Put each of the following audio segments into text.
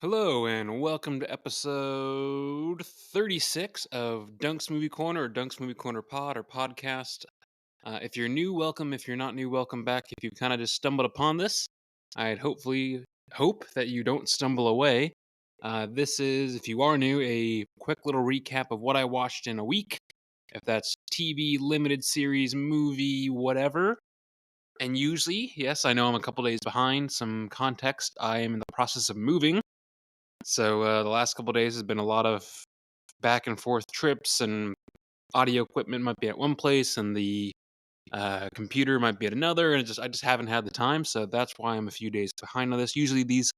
Hello and welcome to episode 36 of Dunk's Movie Corner or Dunk's Movie Corner Pod or podcast. If you're new, welcome. If you're not new, welcome back. If you kind of just stumbled upon this, I'd hopefully hope that you don't stumble away. This is, if you are new, a quick little recap of what I watched in a week. If that's TV, limited series, movie, whatever. And usually, yes, I know I'm a couple days behind. Some context, I am in the process of moving. So the last couple days has been a lot of back and forth trips, and audio equipment might be at one place, and the computer might be at another, and I just haven't had the time. So that's why I'm a few days behind on this. Usually these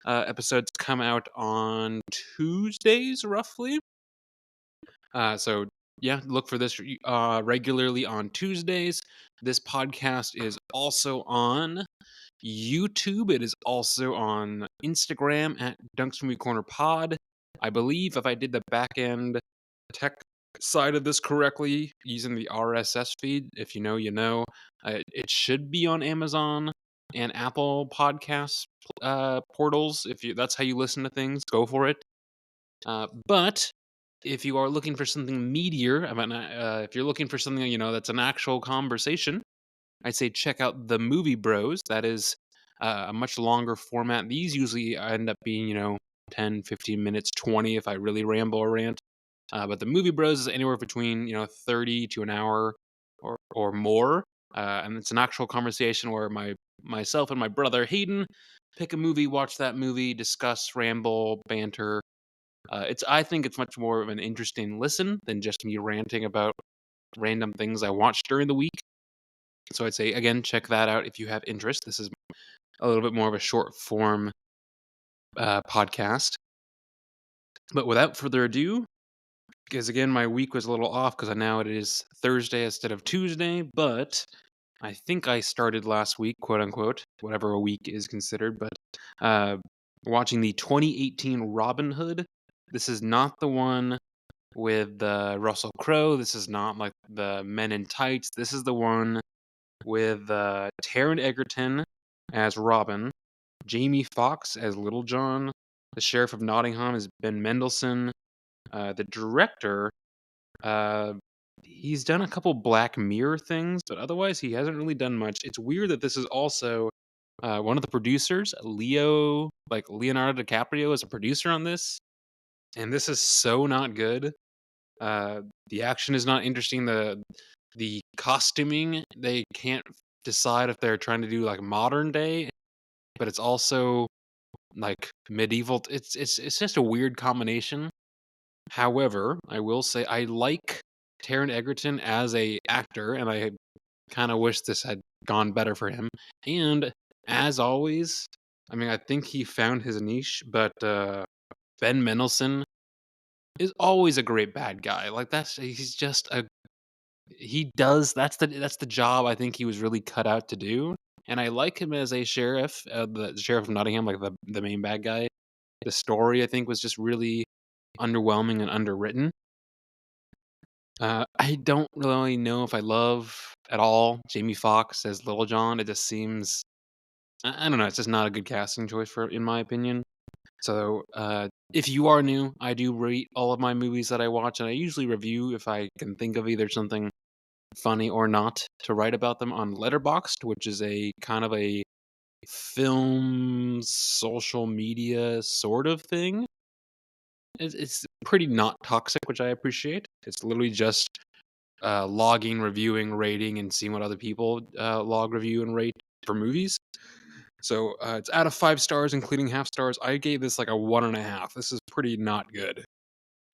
episodes come out on Tuesdays, roughly. So yeah, look for this regularly on Tuesdays. This podcast is also on YouTube. It is also on Instagram at Dunks Movie Corner Pod. I believe if I did the back end tech side of this correctly using the RSS feed, if you know, you know, it should be on Amazon and Apple Podcasts portals. If you that's how you listen to things, go for it. But if you are looking for something meatier, if you're looking for something that's an actual conversation, I'd say check out the Movie Bros. That is a much longer format. These usually end up being 10, 15 minutes, 20 if I really ramble or rant. But the Movie Bros is anywhere between 30 to an hour or more, and it's an actual conversation where myself and my brother Hayden pick a movie, watch that movie, discuss, ramble, banter. I think it's much more of an interesting listen than just me ranting about random things I watched during the week. So I'd say again, check that out if you have interest. This is a little bit more of a short form podcast. But without further ado, because again, my week was a little off because now it is Thursday instead of Tuesday, but I think I started last week, quote unquote, whatever a week is considered, but uh, watching the 2018 Robin Hood. This is not the one with Russell Crowe. This is not like the Men in Tights. This is the one with Taron Egerton as Robin, Jamie Foxx as Little John, the Sheriff of Nottingham is Ben Mendelsohn. The director, uh, he's done a couple Black Mirror things, but otherwise he hasn't really done much. It's weird that this is also one of the producers, Leonardo DiCaprio, is a producer on this, and this is so not good. The action is not interesting. The costuming, they can't decide if they're trying to do like modern day, but it's also like medieval. It's just a weird combination. However, I will say I like Taron Egerton as a actor, and I kind of wish this had gone better for him. And as always, I mean, I think he found his niche, but Ben Mendelsohn is always a great bad guy. Like he's just a he does that's the job I think he was really cut out to do. And I like him as a sheriff, the sheriff of Nottingham, like the main bad guy. The story I think was just really underwhelming and underwritten. I don't really know if I love at all Jamie Foxx as Little John. It just seems I don't know. It's just not a good casting choice in my opinion. So, if you are new, I do rate all of my movies that I watch, and I usually review if I can think of either something funny or not to write about them on Letterboxd, which is a kind of a film social media sort of thing. It's pretty not toxic, which I appreciate. It's literally just logging, reviewing, rating, and seeing what other people log, review, and rate for movies. So it's out of 5 stars, including half stars. I gave this like a 1.5. This is pretty not good.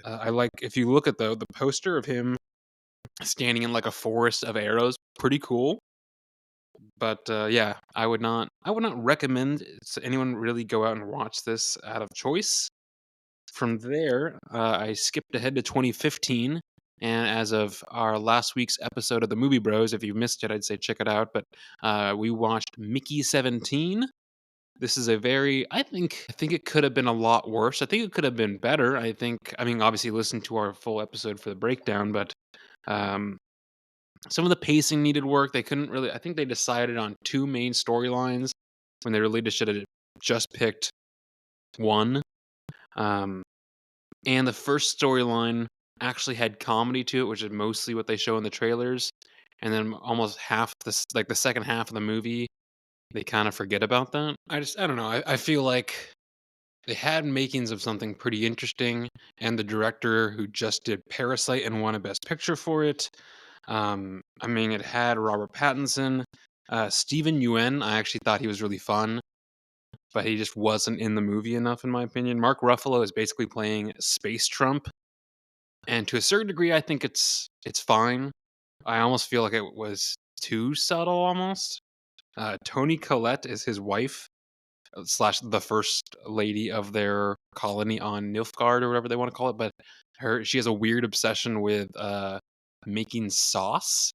I like if you look at the poster of him standing in like a forest of arrows, pretty cool. But yeah, I would not recommend anyone really go out and watch this out of choice. From there, I skipped ahead to 2015, and as of our last week's episode of the Movie Bros, if you missed it, I'd say check it out. But we watched Mickey 17. This is I think it could have been a lot worse. I think it could have been better. I mean, obviously, listen to our full episode for the breakdown, but um, some of the pacing needed work. They couldn't really. I think they decided on two main storylines when they really just should have just picked one. Um, and the first storyline actually had comedy to it, which is mostly what they show in the trailers. And then almost half like the second half of the movie, they kind of forget about that. I don't know. I feel like they had makings of something pretty interesting, and the director who just did Parasite and won a Best Picture for it. I mean, it had Robert Pattinson, Steven Yeun. I actually thought he was really fun, but he just wasn't in the movie enough, in my opinion. Mark Ruffalo is basically playing Space Trump, and to a certain degree, I think it's fine. I almost feel like it was too subtle, almost. Toni Collette is his wife, slash the first lady of their colony on Nilfgaard or whatever they want to call it. But she has a weird obsession with making sauce.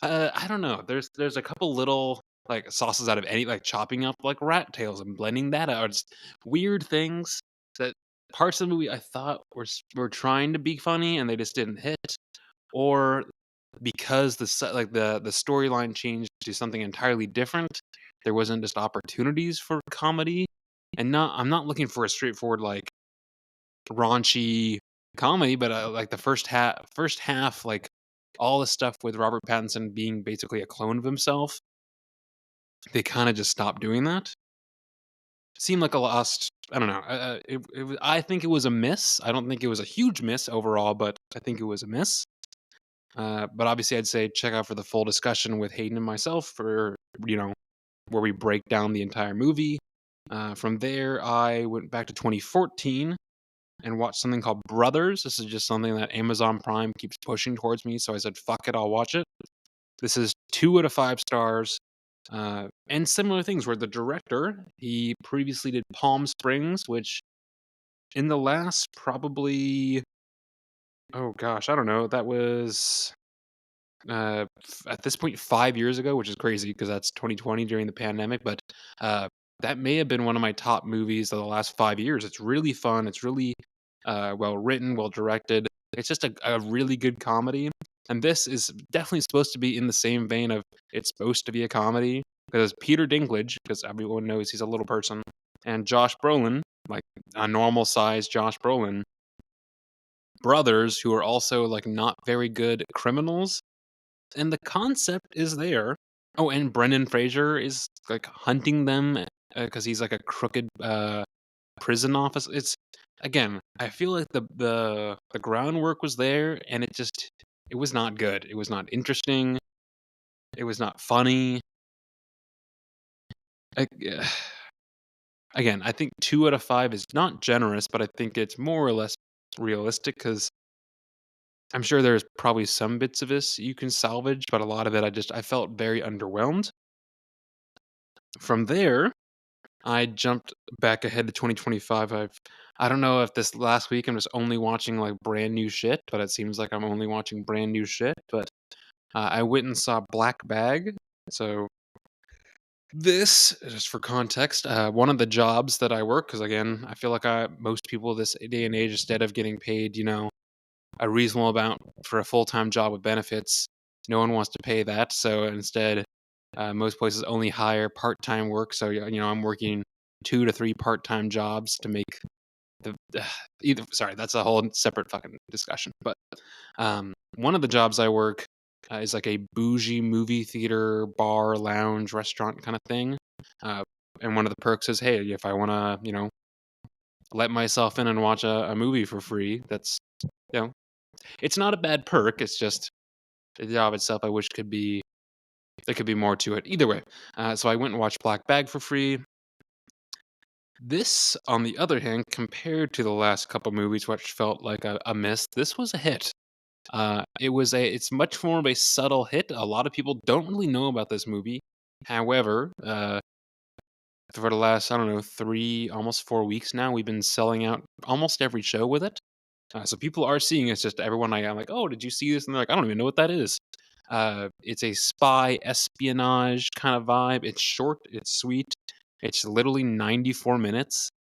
I don't know. There's a couple little like sauces out of any like chopping up like rat tails and blending that out. Just weird things that parts of the movie I thought were trying to be funny and they just didn't hit, or because the storyline changed to something entirely different, there wasn't just opportunities for comedy. And not I'm not looking for a straightforward like raunchy comedy, but like the first half, like all the stuff with Robert Pattinson being basically a clone of himself, they kind of just stopped doing that. Seemed like a lost. I don't know. I think it was a miss. I don't think it was a huge miss overall, but I think it was a miss. But obviously, I'd say check out for the full discussion with Hayden and myself for where we break down the entire movie. From there, I went back to 2014 and watched something called Brothers. This is just something that Amazon Prime keeps pushing towards me, so I said, "Fuck it, I'll watch it." This is 2 out of 5 stars. And similar things where the director, he previously did Palm Springs, which in the last probably, oh gosh, I don't know, that was at this point 5 years ago, which is crazy because that's 2020 during the pandemic. But uh, that may have been one of my top movies of the last 5 years. It's really fun. It's really well written, well directed. It's just a really good comedy. And this is definitely supposed to be in the same vein of it's supposed to be a comedy because Peter Dinklage, because everyone knows he's a little person, and Josh Brolin, like a normal size Josh Brolin, brothers who are also like not very good criminals, and the concept is there. Oh, and Brendan Fraser is like hunting them because he's like a crooked prison office. It's again, I feel like the groundwork was there, and it was not good. It was not interesting. It was not funny. I, again, I think 2 out of 5 is not generous, but I think it's more or less realistic because I'm sure there's probably some bits of this you can salvage, but a lot of it I felt very underwhelmed. From there, I jumped back ahead to 2025. I don't know if this last week I'm just only watching like brand new shit, but it seems like I'm only watching brand new shit. But I went and saw Black Bag. So this, just for context, one of the jobs that I work, because again, I feel like most people this day and age, instead of getting paid, a reasonable amount for a full time job with benefits, no one wants to pay that. So instead, most places only hire part time work. So I'm working 2 to 3 part time jobs to make the either. Sorry, that's a whole separate fucking discussion. But one of the jobs I work is like a bougie movie theater, bar, lounge, restaurant kind of thing. Uh, and one of the perks is, hey, if I want to, let myself in and watch a movie for free, that's, it's not a bad perk. It's just the job itself. I wish there could be more to it. Either way, so I went and watched Black Bag for free. This, on the other hand, compared to the last couple movies, which felt like a miss, this was a hit. It's much more of a subtle hit. A lot of people don't really know about this movie. However, for the last, I don't know, 3, almost 4 weeks now, we've been selling out almost every show with it. So people are seeing it. It's just everyone I'm like, oh, did you see this? And they're like, I don't even know what that is. It's a spy espionage kind of vibe. It's short, it's sweet. It's literally 94 minutes.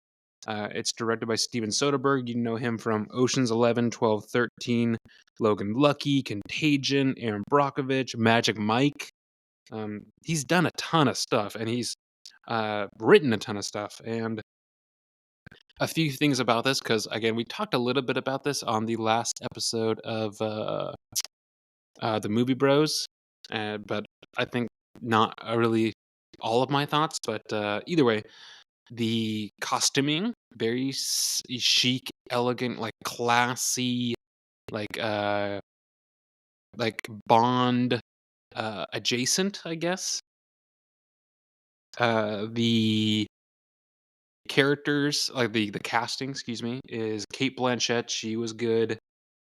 It's directed by Steven Soderbergh. You know him from Ocean's 11, 12, 13, Logan Lucky, Contagion, Aaron Brockovich, Magic Mike. He's done a ton of stuff, and he's written a ton of stuff. And a few things about this because again, we talked a little bit about this on the last episode of the Movie Bros, but I think not really all of my thoughts. But either way, the costuming very chic, elegant, like classy, like uh like Bond adjacent, I guess. The characters, like the casting, excuse me, is Kate Blanchett. She was good.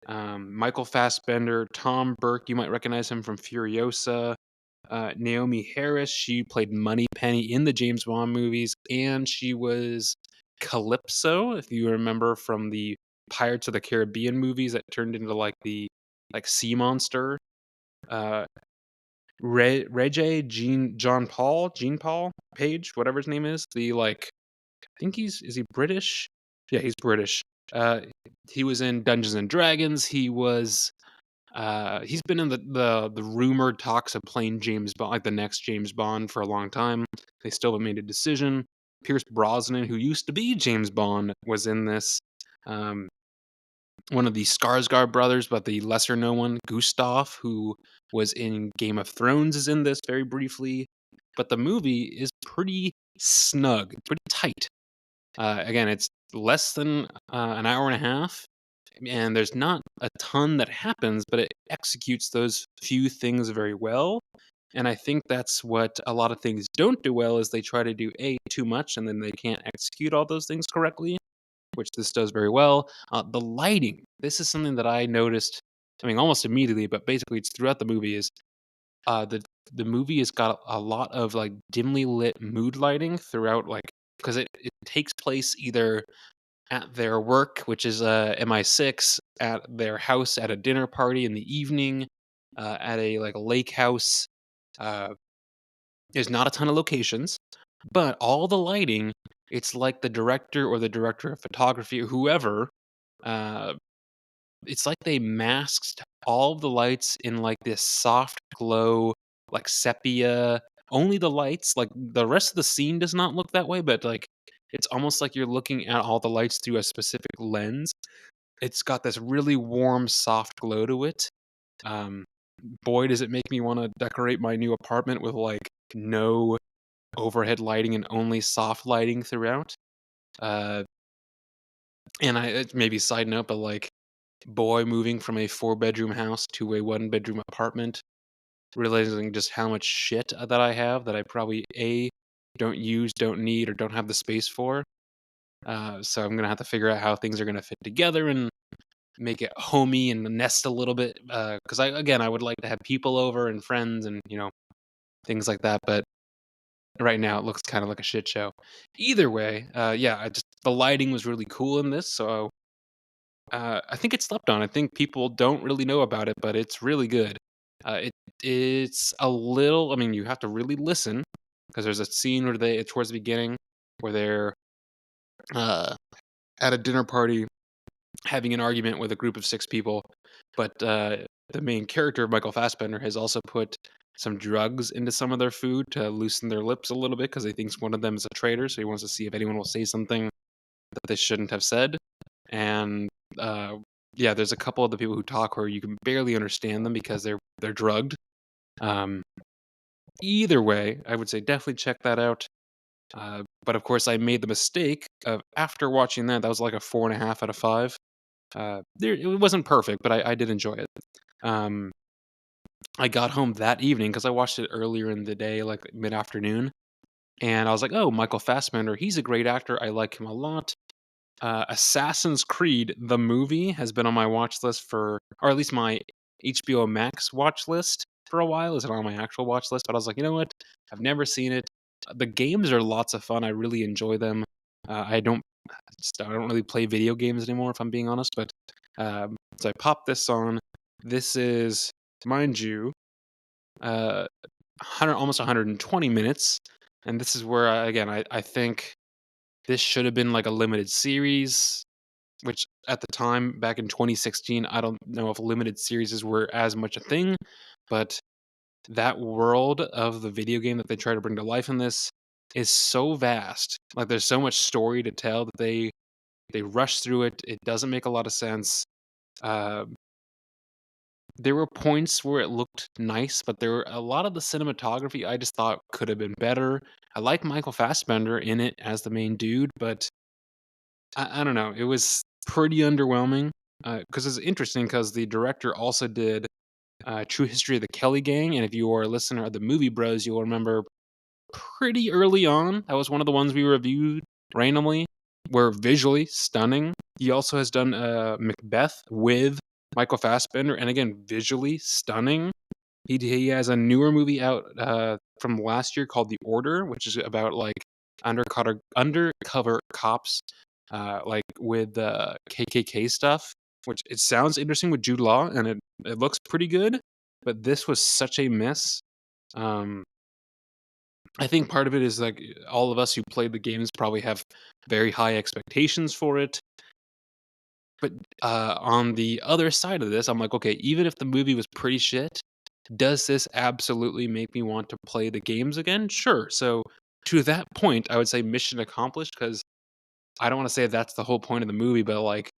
Michael Fassbender, Tom Burke, you might recognize him from Furiosa. Naomi Harris, she played Moneypenny in the James Bond movies, and she was Calypso, if you remember from the Pirates of the Caribbean movies that turned into like the sea monster. Uh, Regé Jean Paul Page, whatever his name is, the I think is he British? Yeah, he's British. Uh, he was in Dungeons and Dragons. He's been in the rumored talks of playing James Bond, like the next James Bond, for a long time. They still haven't made a decision. Pierce Brosnan, who used to be James Bond, was in this. Um, One of the Skarsgård brothers, but the lesser known one, Gustav, who was in Game of Thrones, is in this very briefly. But the movie is pretty snug, pretty tight. Again, it's less than an hour and a half, and there's not a ton that happens, but it executes those few things very well. And I think that's what a lot of things don't do well is they try to do too much and then they can't execute all those things correctly, which this does very well. The lighting, this is something that I noticed, I mean, almost immediately, but basically it's throughout the movie is the movie has got a lot of like dimly lit mood lighting throughout, like because it takes place either at their work, which is MI6, at their house at a dinner party in the evening, at a like lake house. Uh, there's not a ton of locations, but all the lighting, it's like the director or the director of photography or whoever. Uh, it's like they masked all of the lights in like this soft glow, like sepia. Only the lights, like the rest of the scene does not look that way, but like it's almost like you're looking at all the lights through a specific lens. It's got this really warm, soft glow to it. Um, Boy, does it make me want to decorate my new apartment with like no overhead lighting and only soft lighting throughout. Uh, and it's maybe side note, but like, boy, moving from a 4-bedroom house to a 1-bedroom apartment, realizing just how much shit that I have that I probably don't use, don't need, or don't have the space for. So I'm gonna have to figure out how things are gonna fit together and make it homey and nest a little bit. Because I would like to have people over and friends and things like that. But right now it looks kind of like a shit show. Either way, yeah, the lighting was really cool in this, so I think it's slept on. I think people don't really know about it, but it's really good. It's a little. I mean, you have to really listen because there's a scene where towards the beginning where they're uh, at a dinner party having an argument with a group of 6 people, but the main character, Michael Fassbender, has also put some drugs into some of their food to loosen their lips a little bit because he thinks one of them is a traitor, so he wants to see if anyone will say something that they shouldn't have said. And yeah, there's a couple of the people who talk where you can barely understand them because they're drugged. Um, Either way, I would say definitely check that out. But of course, I made the mistake of after watching that was like a 4.5 out of 5. It wasn't perfect, but I did enjoy it. Um, I got home that evening because I watched it earlier in the day, like mid afternoon, and I was like, "Oh, Michael Fassbender, he's a great actor. I like him a lot." Assassin's Creed, the movie, has been on my watch list or at least my HBO Max watch list for a while. It's not on my actual watch list, but I was like, you know what? I've never seen it. The games are lots of fun. I really enjoy them. I don't really play video games anymore, if I'm being honest. But so I popped this on. This is, mind you, 100, almost 120 minutes, and this is where again I think this should have been like a limited series, which at the time, back in 2016, I don't know if limited series were as much a thing, but that world of the video game that they try to bring to life in this is so vast. Like, there's so much story to tell that they they rush through it. It doesn't make a lot of sense. Uh, there were points where it looked nice, but there were a lot of the cinematography I just thought could have been better. I like Michael Fassbender in it as the main dude, but I don't know. It was pretty underwhelming. Because it's interesting because the director also did True History of the Kelly Gang, and if you are a listener of the Movie Bros, you'll remember pretty early on. That was one of the ones we reviewed randomly. Were visually stunning. He also has done Macbeth with Michael Fassbender, and again, visually stunning. He has a newer movie out from last year called The Order, which is about like undercover cops, like with KKK stuff. Which it sounds interesting with Jude Law, and it looks pretty good. But this was such a miss. Um, I think part of it is like all of us who played the games probably have very high expectations for it. But on the other side of this, I'm like, okay, even if the movie was pretty shit, does this absolutely make me want to play the games again? Sure. So to that point, I would say mission accomplished because I don't want to say that's the whole point of the movie, but like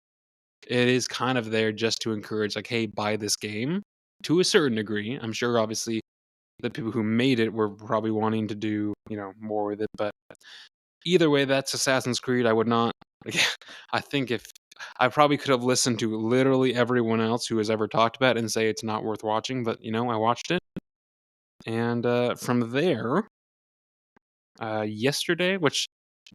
it is kind of there just to encourage, like, hey, buy this game to a certain degree. I'm sure, obviously, the people who made it were probably wanting to do, more with it. But either way, that's Assassin's Creed. I would not. I think if I probably could have listened to literally everyone else who has ever talked about it and say it's not worth watching, but I watched it, and from there, yesterday, which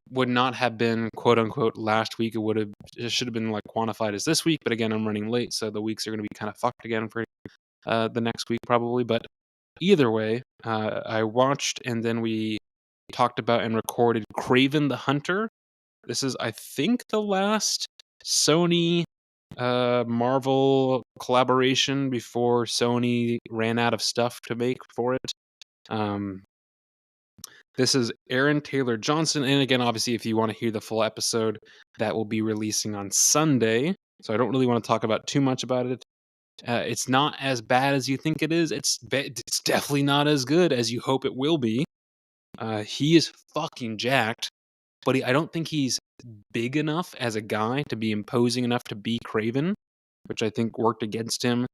would not have been quote unquote last week, it should have been like quantified as this week. But again, I'm running late, so the weeks are going to be kind of fucked again for the next week probably. But either way, I watched and then we talked about and recorded Kraven the Hunter. This is, I think, the last Sony Marvel collaboration before Sony ran out of stuff to make for it. Um, this is Aaron Taylor Johnson, and again, obviously, if you want to hear the full episode, that will be releasing on Sunday. So I don't really want to talk about too much about it. It's not as bad as you think it is. It's definitely not as good as you hope it will be. He is fucking jacked, but I don't think he's big enough as a guy to be imposing enough to be Kraven, which I think worked against him.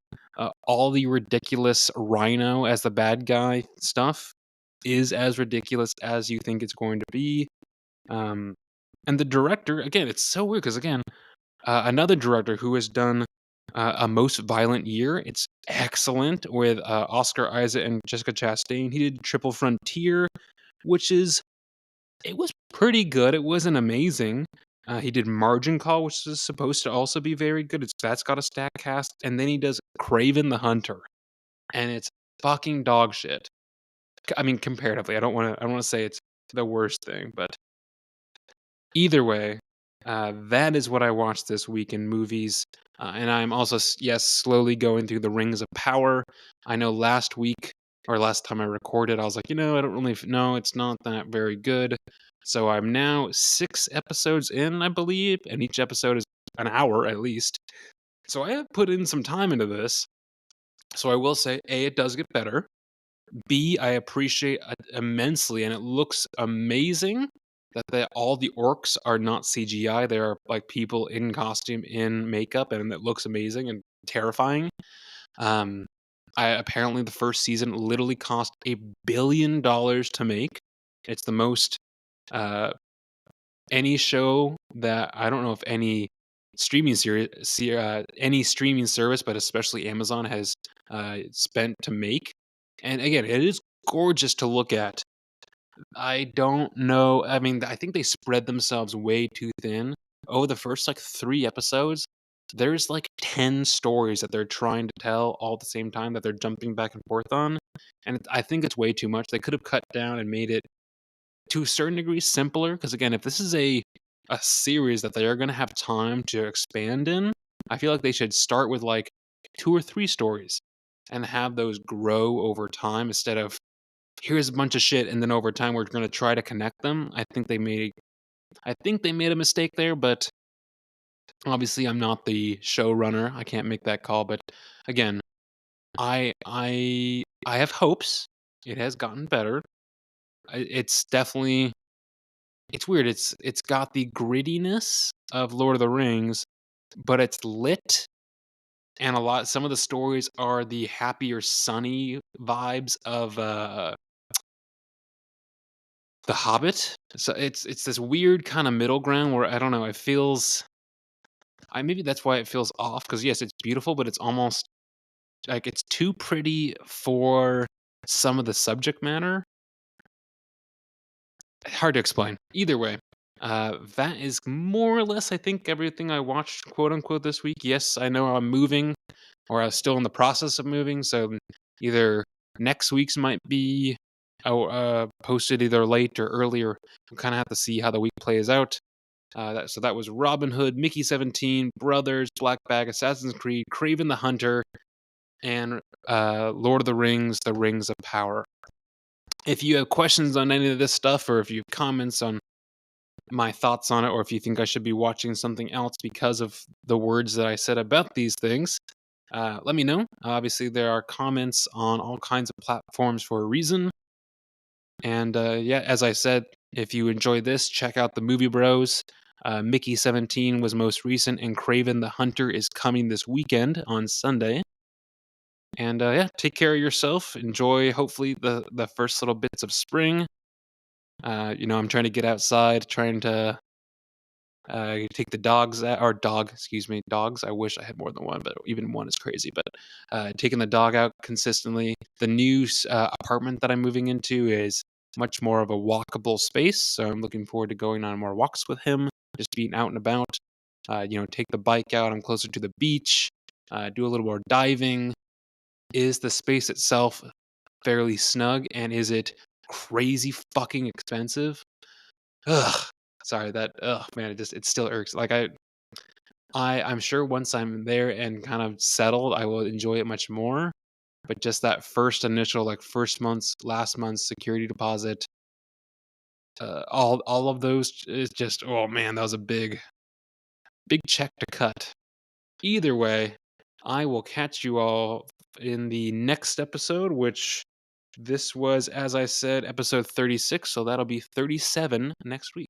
All the ridiculous Rhino as the bad guy stuff is as ridiculous as you think it's going to be. And the director, again, it's so weird because, again, another director who has done A Most Violent Year, it's excellent with Oscar Isaac and Jessica Chastain. He did Triple Frontier, which it was pretty good. It wasn't amazing. He did Margin Call, which is supposed to also be very good. That's got a stack cast. And then he does Kraven the Hunter. And it's fucking dog shit. I mean, comparatively. I don't want to say it's the worst thing, but either way, that is what I watched this week in movies. And I'm also, yes, slowly going through the Rings of Power. I know last week or last time I recorded, I was like, I don't really know. It's not that very good. So I'm now 6 episodes in, I believe, and each episode is an hour at least. So I have put in some time into this. So I will say, A, it does get better. B, I appreciate immensely, and it looks amazing that all the orcs are not CGI. They are like people in costume, in makeup, and it looks amazing and terrifying. Um, apparently the first season literally cost $1 billion to make. It's the most uh, any show that I don't know if any streaming any streaming service, but especially Amazon has spent to make. And again, it is gorgeous to look at. I don't know. I mean, I think they spread themselves way too thin. Oh, the first like 3 episodes, there's like 10 stories that they're trying to tell all at the same time that they're jumping back and forth on. And I think it's way too much. They could have cut down and made it to a certain degree simpler. Because again, if this is a series that they are going to have time to expand in, I feel like they should start with like 2 or 3 stories and have those grow over time instead of here's a bunch of shit and then over time we're going to try to connect them. I think they made a mistake there, but obviously I'm not the showrunner. I can't make that call, but again, I have hopes. It has gotten better. It's definitely it's weird. It's got the grittiness of Lord of the Rings, but it's lit, and some of the stories are the happier, sunny vibes of The Hobbit. So it's this weird kind of middle ground where I don't know. It feels. Maybe that's why it feels off. Because yes, it's beautiful, but it's almost like it's too pretty for some of the subject matter. Hard to explain. Either way, that is more or less, I think, everything I watched, quote unquote, this week. Yes, I know I'm moving, or I'm still in the process of moving. So either next week's might be posted either late or earlier. We kind of have to see how the week plays out. So that was Robin Hood, Mickey 17, Brothers, Black Bag, Assassin's Creed, Kraven the Hunter, and Lord of the Rings of Power. If you have questions on any of this stuff, or if you have comments on my thoughts on it, or if you think I should be watching something else because of the words that I said about these things, let me know. Obviously, there are comments on all kinds of platforms for a reason. And yeah, as I said, if you enjoy this, check out the Movie Bros. Mickey 17 was most recent, and Kraven the Hunter is coming this weekend on Sunday. And yeah, take care of yourself. Enjoy, hopefully, the first little bits of spring. I'm trying to get outside, trying to take the dogs out, or dog, excuse me, dogs. I wish I had more than one, but even one is crazy. But taking the dog out consistently. The new apartment that I'm moving into is much more of a walkable space, so I'm looking forward to going on more walks with him, just being out and about. Take the bike out. I'm closer to the beach. Do a little more diving. Is the space itself fairly snug, and is it crazy fucking expensive? Ugh. Sorry, man, it still irks. Like I'm sure once I'm there and kind of settled, I will enjoy it much more. But just that first initial, like last month's security deposit, all of those is just, oh man, that was a big check to cut. Either way, I will catch you all in the next episode, which this was, as I said, episode 36, so that'll be 37 next week.